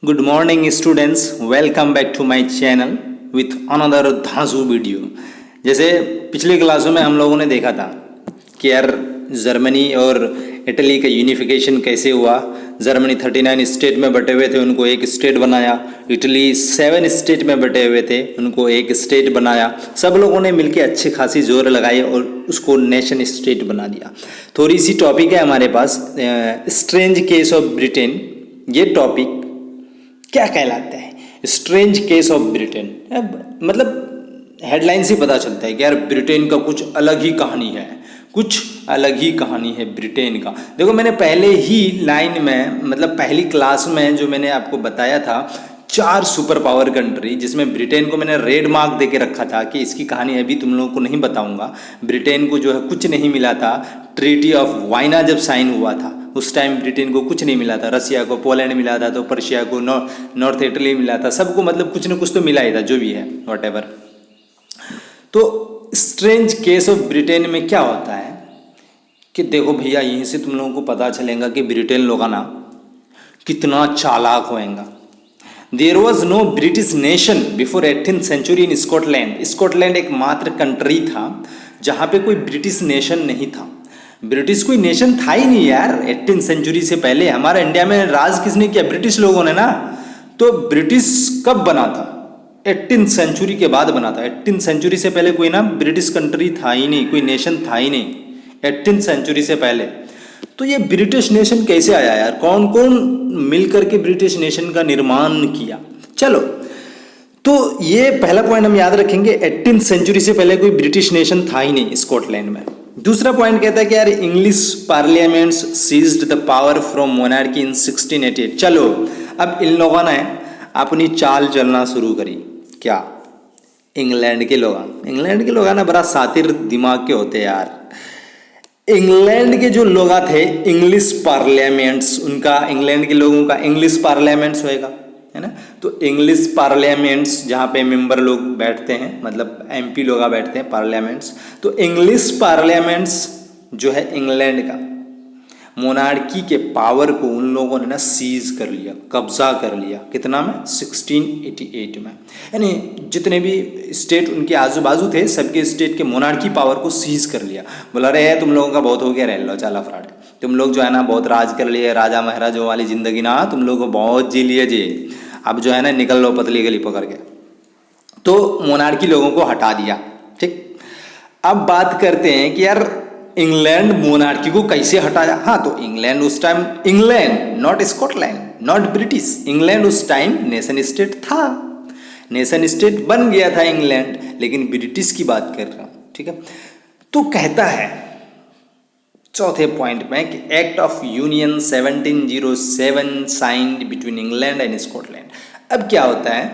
Good morning students, welcome back to my channel with another धांसू video. जैसे पिछली क्लासों में हम लोगों ने देखा था कि यार जर्मनी और इटली का यूनिफिकेशन कैसे हुआ। जर्मनी 39 स्टेट में बटे हुए थे, उनको एक स्टेट बनाया। इटली 7 स्टेट में बटे हुए थे, उनको एक स्टेट बनाया। सब लोगों ने मिलकर अच्छी खासी जोर लगाई और उसको नेशन स्टेट बना दिया। थोड़ी सी टॉपिक है हमारे पास, स्ट्रेंज केस ऑफ ब्रिटेन। ये टॉपिक क्या कहलाता है? Strange case of Britain. मतलब हेडलाइन से पता चलता है कि यार ब्रिटेन का कुछ अलग ही कहानी है, कुछ अलग ही कहानी है ब्रिटेन का। देखो मैंने पहले ही लाइन में, मतलब पहली क्लास में जो मैंने आपको बताया था 4 सुपर पावर कंट्री, जिसमें ब्रिटेन को मैंने रेड मार्क दे के रखा था कि इसकी कहानी अभी तुम लोगों को नहीं बताऊंगा। ब्रिटेन को जो है कुछ नहीं मिला था। ट्रीटी ऑफ वाइना जब साइन हुआ था उस टाइम ब्रिटेन को कुछ नहीं मिला था। रसिया को पोलैंड मिला था, तो पर्शिया को नॉर्थ इटली मिला था। सबको मतलब कुछ न कुछ तो मिला ही था, जो भी है व्हाटएवर। तो स्ट्रेंज केस ऑफ ब्रिटेन में क्या होता है कि देखो भैया, यहीं से तुम लोगों को पता चलेगा कि ब्रिटेन लोग ना कितना चालाक होएगा। There was no British nation before 18th century in Scotland. Scotland एकमात्र कंट्री था जहाँ पे कोई ब्रिटिश नेशन नहीं था। ब्रिटिश कोई नेशन था ही नहीं यार 18th सेंचुरी से पहले। हमारा इंडिया में राज किसने किया? ब्रिटिश लोगों ने ना। तो ब्रिटिश कब बना था? 18th सेंचुरी के बाद बना था। 18th सेंचुरी से पहले कोई ना ब्रिटिश कंट्री था ही नहीं, कोई नेशन था ही नहीं 18th सेंचुरी से पहले। तो ये ब्रिटिश नेशन कैसे आया यार? कौन कौन मिलकर के ब्रिटिश नेशन का निर्माण किया? चलो, तो ये पहला पॉइंट हम याद रखेंगे, 18th सेंचुरी से पहले कोई ब्रिटिश नेशन था ही नहीं स्कॉटलैंड में। दूसरा पॉइंट कहता है कि यार English parliaments seized the power from monarchy in 1688। चलो, अब इन लोगों ने अपनी चाल चलना शुरू करी। क्या? इंग्लैंड के लोग ना बड़ा सातिर दिमाग के होते यार। इंग्लैंड के जो लोग थे, इंग्लिश पार्लियामेंट्स, उनका इंग्लैंड के लोगों का इंग्लिश पार्लियामेंट्स होएगा, है ना। तो इंग्लिश पार्लियामेंट्स जहाँ पे मेंबर लोग बैठते हैं, मतलब एमपी लोग बैठते हैं, पार्लियामेंट्स। तो इंग्लिश पार्लियामेंट्स जो है इंग्लैंड का, मोनार्की के पावर को उन लोगों ने ना सीज कर लिया, कब्जा कर लिया। कितना में? 1688 में। यानी जितने भी स्टेट उनके आजू बाजू थे, सबके स्टेट के मोनार्की पावर को सीज कर लिया। बोला रहे तुम लोगों का बहुत हो गया, रह लो चाला फ्राड, तुम लोग जो है ना बहुत राज कर लिए, राजा महाराजों वाली जिंदगी ना तुम लोग को बहुत जी लिए जी। अब जो है ना निकल लो पतली गली पकड़ के। तो मोनार्की लोगों को हटा दिया। ठीक, अब बात करते हैं कि यार इंग्लैंड मोनार्की को कैसे हटाया। हाँ, तो इंग्लैंड उस time, England not Scotland, not British, England उस टाइम नेशन स्टेट था। नेशन स्टेट बन गया था इंग्लैंड, लेकिन ब्रिटिश की बात कर रहा हूं। ठीक है, तो कहता है चौथे पॉइंट में कि act of union 1707 signed between England and Scotland. अब क्या होता है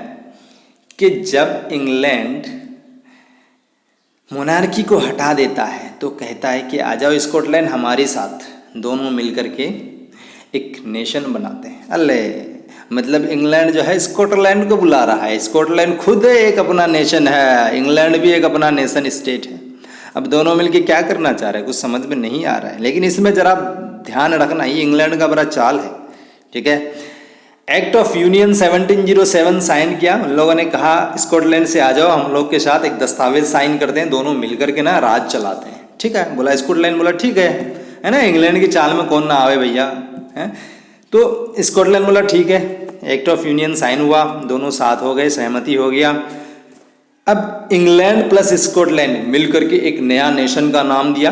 कि जब इंग्लैंड मोनार्की को हटा देता है तो कहता है कि आ जाओ स्कॉटलैंड हमारे साथ, दोनों मिलकर के एक नेशन बनाते हैं। अल्ले, मतलब इंग्लैंड जो है स्कॉटलैंड को बुला रहा है। स्कॉटलैंड खुद एक अपना नेशन है, इंग्लैंड भी एक अपना नेशन स्टेट है। अब दोनों मिलके क्या करना चाह रहे हैं कुछ समझ में नहीं आ रहा है, लेकिन इसमें जरा ध्यान रखना, ये इंग्लैंड का बड़ा चाल है। ठीक है, एक्ट ऑफ यूनियन 1707 साइन किया। उन लोगों ने कहा स्कॉटलैंड से आ जाओ, हम लोग के साथ एक दस्तावेज साइन करते हैं, दोनों मिलकर के ना राज चलाते हैं। ठीक है, बोला स्कॉटलैंड, बोला ठीक है ना, इंग्लैंड की चाल में कौन ना आवे भैया, है। तो स्कॉटलैंड बोला ठीक है, एक्ट ऑफ यूनियन साइन हुआ, दोनों साथ हो गए, सहमति हो गया। अब इंग्लैंड प्लस स्कॉटलैंड मिलकर के एक नया नेशन का नाम दिया।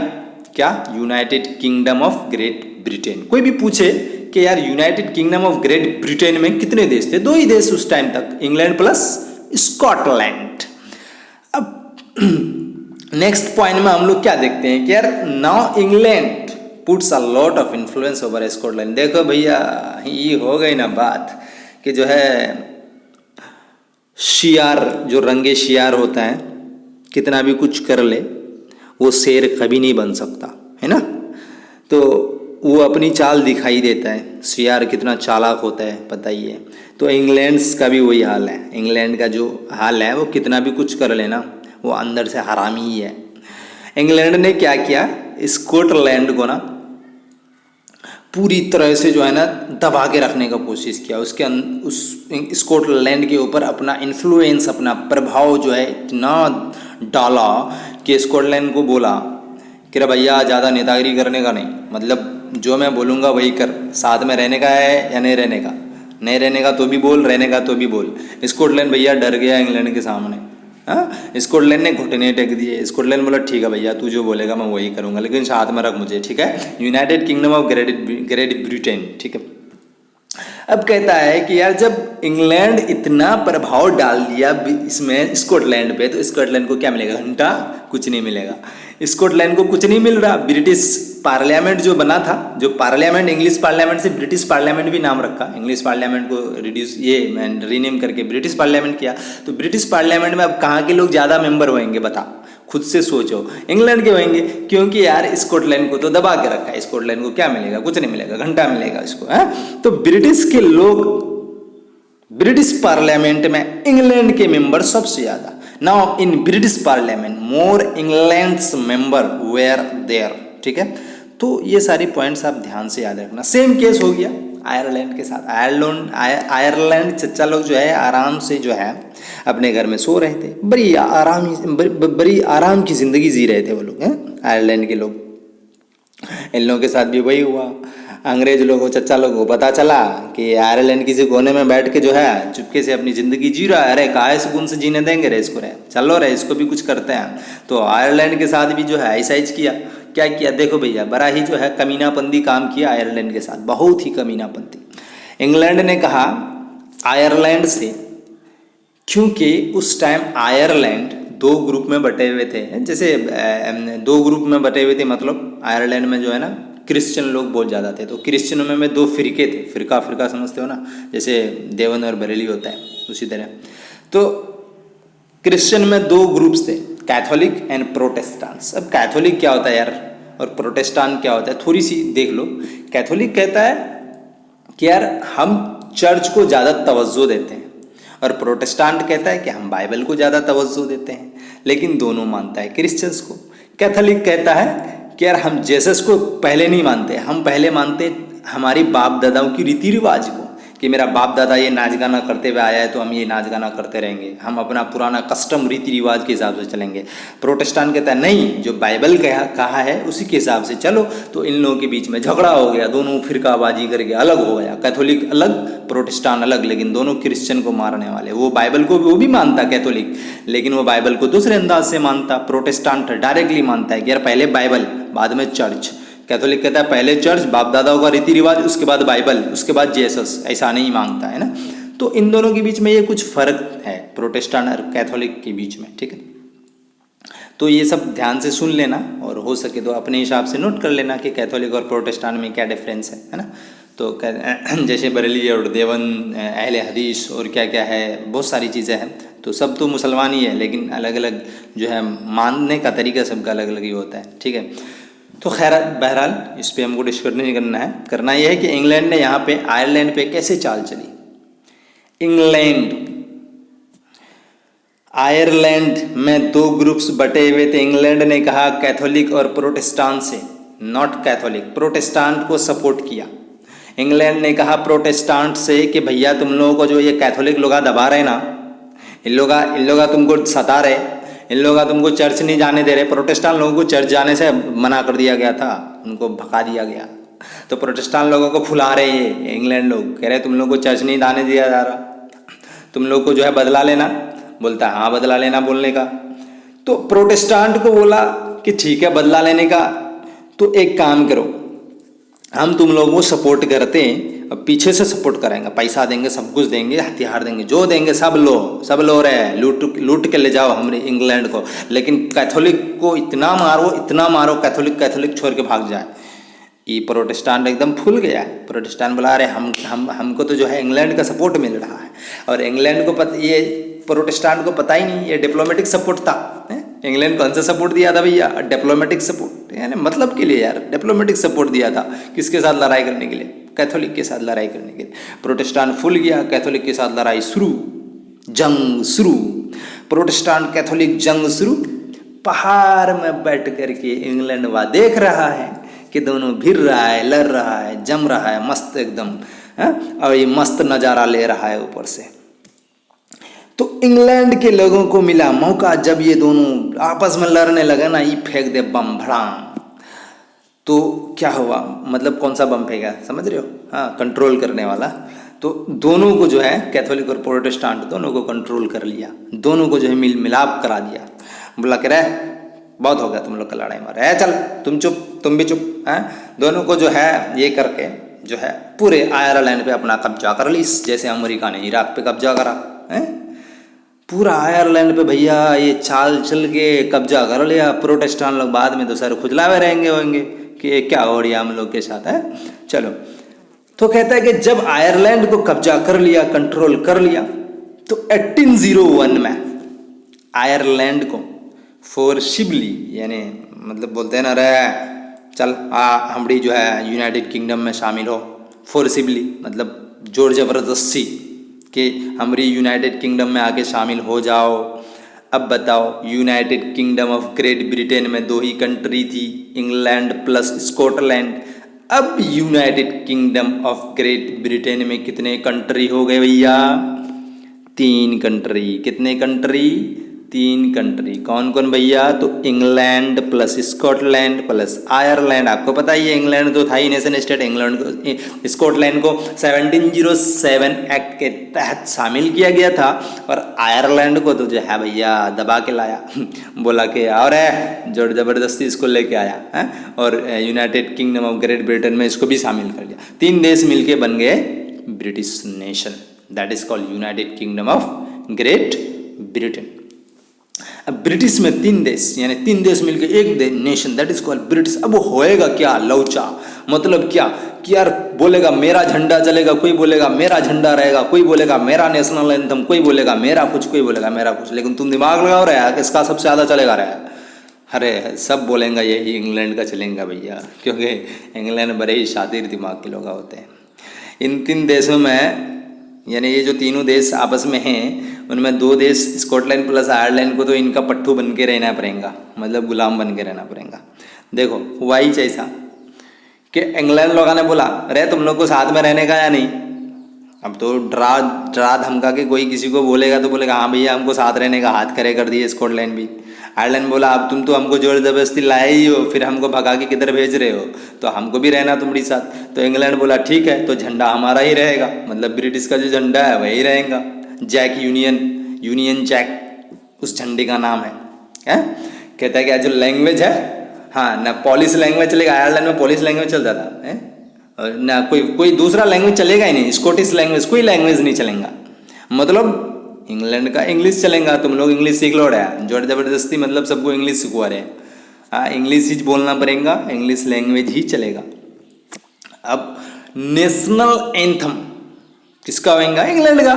क्या? United kingdom of great Britain. कोई भी पूछे कि यार United kingdom of great Britain में कितने देश थे? 2 ही देश उस टाइम तक, इंग्लैंड प्लस स्कॉटलैंड। अब नेक्स्ट पॉइंट में हम लोग क्या देखते हैं कि यार now England puts a lot of influence over Scotland. देखो भैया, ये हो गई ना बात कि जो है शियार, जो रंगे शियार होता है, कितना भी कुछ कर ले वो शेर कभी नहीं बन सकता, है ना। तो वो अपनी चाल दिखाई देता है, शियार कितना चालाक होता है पता ही है। तो इंग्लैंड का भी वही हाल है। इंग्लैंड का जो हाल है, वो कितना भी कुछ कर लेना वो अंदर से हरामी ही है। इंग्लैंड ने क्या किया, स्कॉटलैंड को ना पूरी तरह से जो है ना दबा के रखने का कोशिश किया, उस स्कॉटलैंड के ऊपर अपना इन्फ्लुएंस, अपना प्रभाव जो है इतना डाला कि स्कॉटलैंड को बोला कि रे भैया ज़्यादा नेतागिरी करने का नहीं, मतलब जो मैं बोलूँगा वही कर, साथ में रहने का है या नहीं रहने का, नहीं रहने का तो भी बोल, रहने का तो भी बोल। स्कॉटलैंड भैया डर गया इंग्लैंड के सामने। हाँ, स्कॉटलैंड ने घुटने टेक दिए। स्कॉटलैंड बोला ठीक है भैया तू जो बोलेगा मैं वही करूँगा, लेकिन साथ में रख मुझे, ठीक है। United kingdom of great Britain, ठीक है। अब कहता है कि यार जब इंग्लैंड इतना प्रभाव डाल दिया इसमें स्कॉटलैंड पे, तो स्कॉटलैंड को क्या मिलेगा? घंटा कुछ नहीं मिलेगा। स्कॉटलैंड को कुछ नहीं मिल रहा। ब्रिटिश पार्लियामेंट जो बना था, जो पार्लियामेंट, इंग्लिश पार्लियामेंट से ब्रिटिश पार्लियामेंट भी नाम रखा, इंग्लिश पार्लियामेंट को रीनेम करके ब्रिटिश पार्लियामेंट किया। तो ब्रिटिश पार्लियामेंट में अब कहाँ के लोग ज़्यादा मेंबर होंगे बता, खुद से सोचो। इंग्लैंड के होंगे, क्योंकि यार स्कॉटलैंड को तो दबा के रखा है। स्कॉटलैंड को क्या मिलेगा? कुछ नहीं मिलेगा, घंटा मिलेगा इसको, है। तो ब्रिटिश के लोग ब्रिटिश पार्लियामेंट में इंग्लैंड के मेंबर सबसे ज़्यादा। Now in British parliament more England's member were there, ठीक है। तो ये सारी पॉइंट्स आप ध्यान से याद रखना। सेम केस हो गया आयरलैंड के साथ। आयरलैंड चच्चा लोग जो है आराम से जो है अपने घर में सो रहे थे, बड़ी आराम की ज़िंदगी जी रहे थे वो लोग, हैं, आयरलैंड के लोग। इन लोगों के साथ भी वही हुआ। अंग्रेज लोगों, चच्चा लोगों को पता चला कि आयरलैंड किसी कोने में बैठ के जो है चुपके से अपनी ज़िंदगी जी रहा है। अरे काहे सुकून से जीने देंगे रे इसको, रे चलो रे इसको भी कुछ करते हैं। तो आयरलैंड के साथ भी जो है ऐसा ही किया। क्या किया? देखो भैया, बड़ा ही जो है कमीनापंती काम किया आयरलैंड के साथ, बहुत ही कमीनापंती। इंग्लैंड ने कहा आयरलैंड से, क्योंकि उस टाइम आयरलैंड दो ग्रुप में बटे हुए थे। जैसे दो ग्रुप में बटे हुए थे, मतलब आयरलैंड में जो है ना क्रिश्चियन लोग बहुत ज़्यादा थे। तो क्रिश्चियनों में दो फिरके थे, फिरका समझते हो ना, जैसे देवबंद और बरेली होता है उसी तरह। तो क्रिश्चियन में दो ग्रुप्स थे, कैथोलिक एंड प्रोटेस्टेंट्स। अब कैथोलिक क्या होता है यार और प्रोटेस्टेंट क्या होता है, थोड़ी सी देख लो। कैथोलिक कहता है कि यार हम चर्च को ज़्यादा तवज्जो देते हैं, और प्रोटेस्टेंट कहता है कि हम बाइबल को ज़्यादा तवज्जो देते हैं। लेकिन दोनों मानता है क्रिश्चियंस को। कैथोलिक कहता है कि यार हम जीसस को पहले नहीं मानते, हम पहले मानते हमारी बाप दादाओं की रीति रिवाज को, कि मेरा बाप दादा ये नाच गाना करते हुए आया है तो हम ये नाच गाना करते रहेंगे, हम अपना पुराना कस्टम रीति रिवाज के हिसाब से चलेंगे। प्रोटेस्टेंट कहता है नहीं, जो बाइबल कहा है उसी के हिसाब से चलो। तो इन लोगों के बीच में झगड़ा हो गया, दोनों फिरकाबाजी करके अलग हो गया। कैथोलिक अलग, प्रोटेस्टेंट अलग, लेकिन दोनों क्रिश्चियन को मारने वाले। वो बाइबल को वो भी मानता कैथोलिक, लेकिन वो बाइबल को दूसरे अंदाज से मानता। प्रोटेस्टेंट डायरेक्टली मानता है कि यार पहले बाइबल बाद में चर्च। कैथोलिक कहता है पहले चर्च, बाप दादाओं का रीति रिवाज, उसके बाद बाइबल, उसके बाद जीसस। ऐसा नहीं मांगता है ना। तो इन दोनों के बीच में ये कुछ फर्क है, प्रोटेस्टेंट और कैथोलिक के बीच में, ठीक है। तो ये सब ध्यान से सुन लेना, और हो सके तो अपने हिसाब से नोट कर लेना कि कैथोलिक और प्रोटेस्टेंट में क्या डिफरेंस है ना। तो जैसे बरेली और देवबंद, अहले हदीस और क्या क्या है, बहुत सारी चीज़ें हैं। तो सब तो मुसलमान ही है, लेकिन अलग अलग जो है मानने का तरीका सबका अलग अलग ही होता है, ठीक है। तो खैर बहरहाल इस पर हमको डिस्कस नहीं करना है। करना यह है कि इंग्लैंड ने यहाँ पे आयरलैंड पे कैसे चाल चली। इंग्लैंड आयरलैंड में दो ग्रुप्स बटे हुए थे। इंग्लैंड ने कहा कैथोलिक और प्रोटेस्टेंट से, नॉट कैथोलिक, प्रोटेस्टेंट को सपोर्ट किया। इंग्लैंड ने कहा प्रोटेस्टेंट से कि भैया तुम लोगों को जो ये कैथोलिक लोग दबा रहे ना, इन लोग तुमको सता रहे, इन लोग तुमको चर्च नहीं जाने दे रहे। प्रोटेस्टेंट लोगों को चर्च जाने से मना कर दिया गया था, उनको भगा दिया गया। तो प्रोटेस्टेंट लोगों को फुला रहे ये इंग्लैंड लोग, कह रहे तुम लोग को चर्च नहीं जाने दिया जा रहा, तुम लोग को जो है बदला लेना। बोलता है हाँ बदला लेना बोलने का। तो प्रोटेस्टेंट को बोला कि ठीक है बदला लेने का, तो एक काम करो, हम तुम लोगों को सपोर्ट करते हैं, अब पीछे से सपोर्ट करेंगे, पैसा देंगे, सब कुछ देंगे, हथियार देंगे, जो देंगे सब लो रहे, लूट के ले जाओ हमारे इंग्लैंड को। लेकिन कैथोलिक को इतना मारो कैथोलिक छोड़ के भाग जाए। ये प्रोटेस्टेंट एकदम फूल गया है। प्रोटेस्टेंट बोला अरे हमको तो जो है इंग्लैंड का सपोर्ट मिल रहा है, और इंग्लैंड को ये प्रोटेस्टेंट को पता ही नहीं, ये डिप्लोमेटिक सपोर्ट था। इंग्लैंड कौन सा सपोर्ट दिया था भैया? डिप्लोमेटिक सपोर्ट, यानी मतलब के लिए यार डिप्लोमेटिक सपोर्ट दिया था। किसके साथ लड़ाई करने के लिए? कैथोलिक के साथ लड़ाई करने के लिए। प्रोटेस्टेंट फूल गया, कैथोलिक के साथ लड़ाई शुरू, जंग शुरू, प्रोटेस्टेंट कैथोलिक जंग शुरू। पहाड़ में बैठ करके इंग्लैंड वह देख रहा है कि दोनों भिड़ रहा है, लड़ रहा है, जम रहा है मस्त एकदम, और ये मस्त नज़ारा ले रहा है ऊपर से। तो इंग्लैंड के लोगों को मिला मौका, जब ये दोनों आपस में लड़ने लगे ना, ये फेंक दे बम भड़ाम। तो क्या हुआ, मतलब कौन सा बम फेंका समझ रहे हो? हाँ, कंट्रोल करने वाला। तो दोनों को जो है, कैथोलिक और प्रोटेस्टेंट दोनों को कंट्रोल कर लिया, दोनों को जो है मिल मिलाप करा दिया। बोला कि रहे बहुत हो गया तुम लोग का लड़ाई मारे, चल तुम चुप, तुम भी चुप। दोनों को जो है ये करके जो है पूरे आयरलैंड पे अपना कब्जा कर ली, जैसे अमेरिका ने इराक पे कब्जा करा है। पूरा आयरलैंड पे भैया ये चाल चल के कब्जा कर लिया। प्रोटेस्टेंट लोग बाद में तो सर खुजलावे रहेंगे होंगे कि क्या हो रहा हम लोग के साथ है। चलो, तो कहता है कि जब आयरलैंड को कब्जा कर लिया, कंट्रोल कर लिया, तो 1801 में आयरलैंड को फोर्सिबली, यानी मतलब बोलते हैं ना रे चल हमारी जो है यूनाइटेड किंगडम में शामिल हो, फोर्सिबली मतलब जोर जबरदस्ती कि हमारी यूनाइटेड किंगडम में आके शामिल हो जाओ। अब बताओ, United kingdom of great Britain में 2 ही कंट्री थी, इंग्लैंड प्लस स्कॉटलैंड। अब United kingdom of great Britain में कितने कंट्री हो गए भैया? 3 कंट्री। कितने कंट्री? 3 कंट्री। कौन कौन भैया? तो England plus Scotland plus Ireland. आपको पता ही है इंग्लैंड तो था ही नेशन स्टेट, इंग्लैंड को, स्कॉटलैंड को 1707 एक्ट के तहत शामिल किया गया था, और आयरलैंड को तो जो है भैया दबा के लाया बोला कि और है जोर जबरदस्ती इसको लेके आया है, और United kingdom of great Britain में इसको भी शामिल कर लिया। 3 देश मिलके बन गए British nation, that is called United kingdom of great Britain. अब ब्रिटिश में 3 देश, यानी 3 देश मिलकर एक nation, that is called British. अब होएगा क्या लौचा, मतलब क्या कि यार बोलेगा मेरा झंडा चलेगा, कोई बोलेगा मेरा झंडा रहेगा, कोई बोलेगा मेरा नेशनल एंथम, कोई बोलेगा मेरा कुछ, कोई बोलेगा मेरा कुछ। लेकिन तुम दिमाग लगाओ रहा है किसका सबसे ज़्यादा चलेगा रहा है? अरे सब बोलेंगे यही इंग्लैंड का चलेगा भैया, क्योंकि इंग्लैंड बड़े ही शातिर दिमाग के लोग होते हैं। इन 3 देशों में, यानी ये जो तीनों देश आपस में हैं, उनमें 2 देश स्कॉटलैंड प्लस आयरलैंड को तो इनका पट्टू बन के रहना पड़ेगा, मतलब गुलाम बन के रहना पड़ेगा। देखो हुआ ही ऐसा कि इंग्लैंड लोगों ने बोला अरे तुम लोग को साथ में रहने का या नहीं। अब तो डरा धमका के कोई किसी को बोलेगा तो बोलेगा हाँ भैया हमको साथ रहने का, हाथ खड़े कर दिए स्कॉटलैंड भी। आयरलैंड बोला अब तुम तो हमको जोर जबरदस्ती लाए ही हो, फिर हमको भगा के किधर भेज रहे हो, तो हमको भी रहना तुम्हारी साथ। तो इंग्लैंड बोला ठीक है, तो झंडा हमारा ही रहेगा, मतलब ब्रिटिश का जो झंडा है वही रहेगा, जैक यूनियन जैक उस झंडे का नाम है। कहता है कि जो लैंग्वेज है, हाँ ना पॉलिश लैंग्वेज चलेगा, आयरलैंड में पॉलिश लैंग्वेज चल जाता है, और ना कोई दूसरा लैंग्वेज चलेगा ही नहीं, स्कॉटिश लैंग्वेज कोई लैंग्वेज नहीं चलेगा, मतलब इंग्लैंड का इंग्लिश चलेगा। तुम लोग इंग्लिश सीख लो रहा है, जोर जबरदस्ती मतलब सबको इंग्लिश सिखवा रहे हैं। हाँ इंग्लिश ही बोलना पड़ेगा, इंग्लिश लैंग्वेज ही चलेगा। अब नेशनल एंथम किसका होगा? इंग्लैंड का,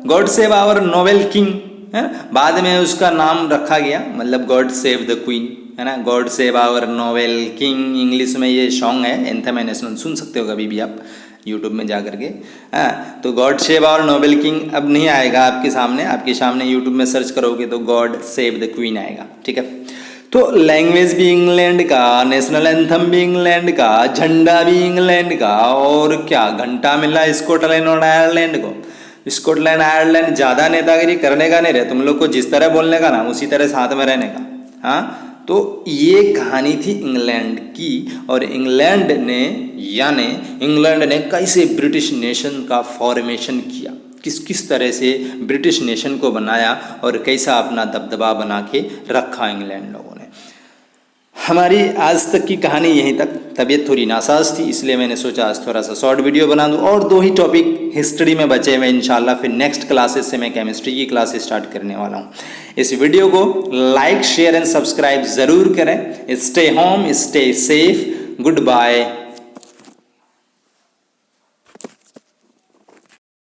God save our noble king है। बाद में उसका नाम रखा गया, मतलब गॉड सेव द क्वीन है ना, God save our noble king. English में ये सॉन्ग है, एंथम है नेशनल, सुन सकते हो कभी भी आप यूट्यूब में जा करके। तो God save our noble king अब नहीं आएगा आपके सामने यूट्यूब में सर्च करोगे तो गॉड सेव द क्वीन आएगा, ठीक है। तो लैंग्वेज भी इंग्लैंड का, नेशनल एंथम भी इंग्लैंड का, झंडा भी इंग्लैंड का, और क्या घंटा मिला स्कॉटलैंड और आयरलैंड को। स्कॉटलैंड आयरलैंड ज़्यादा नेतागिरी करने का नहीं रहे, तुम लोग को जिस तरह बोलने का ना उसी तरह साथ में रहने का। हाँ तो ये कहानी थी इंग्लैंड की, और इंग्लैंड ने कैसे ब्रिटिश नेशन का फॉर्मेशन किया, किस तरह से ब्रिटिश नेशन को बनाया और कैसा अपना दबदबा बना के रखा इंग्लैंड लोगों ने। हमारी आज तक की कहानी यहीं तक। तबीयत थोड़ी नासाज थी इसलिए मैंने सोचा आज थोड़ा सा शॉर्ट वीडियो बना दूं, और 2 ही टॉपिक हिस्ट्री में बचे हुए इंशाल्लाह। फिर नेक्स्ट क्लासेस से मैं केमिस्ट्री की क्लासेस स्टार्ट करने वाला हूं। इस वीडियो को लाइक शेयर एंड सब्सक्राइब ज़रूर करें। Stay home, stay safe, good bye.